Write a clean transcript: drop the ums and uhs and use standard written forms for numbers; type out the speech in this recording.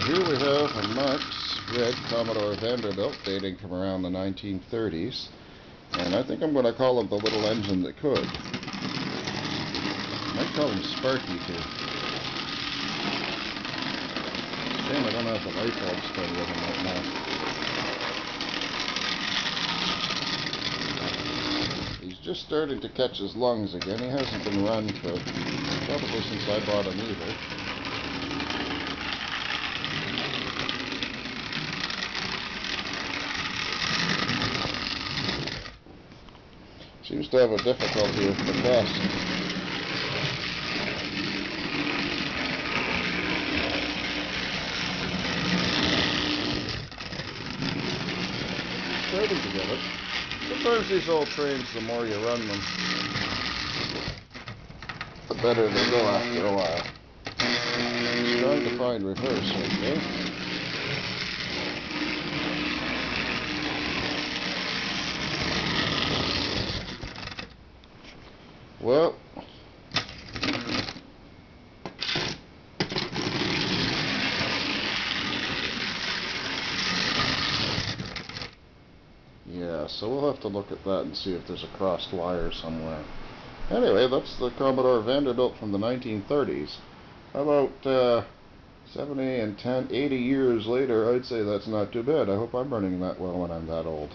Here we have a Marx red Commodore Vanderbilt dating from around the 1930s, and I think I'm going to call him the little engine that could. I might call him Sparky too. Shame I don't have the light bulb stud with him right now. He's just starting to catch his lungs again. He hasn't been run for probably since I bought him either. Seems to have a difficulty with the test. Starting to get it. Sometimes these old trains, the more you run them, the better they go after a while. Just trying to find reverse, okay? Well, yeah, so we'll have to look at that and see if there's a crossed wire somewhere. Anyway, that's the Commodore Vanderbilt from the 1930s. About 70 and 80 years later, I'd say that's not too bad. I hope I'm running that well when I'm that old.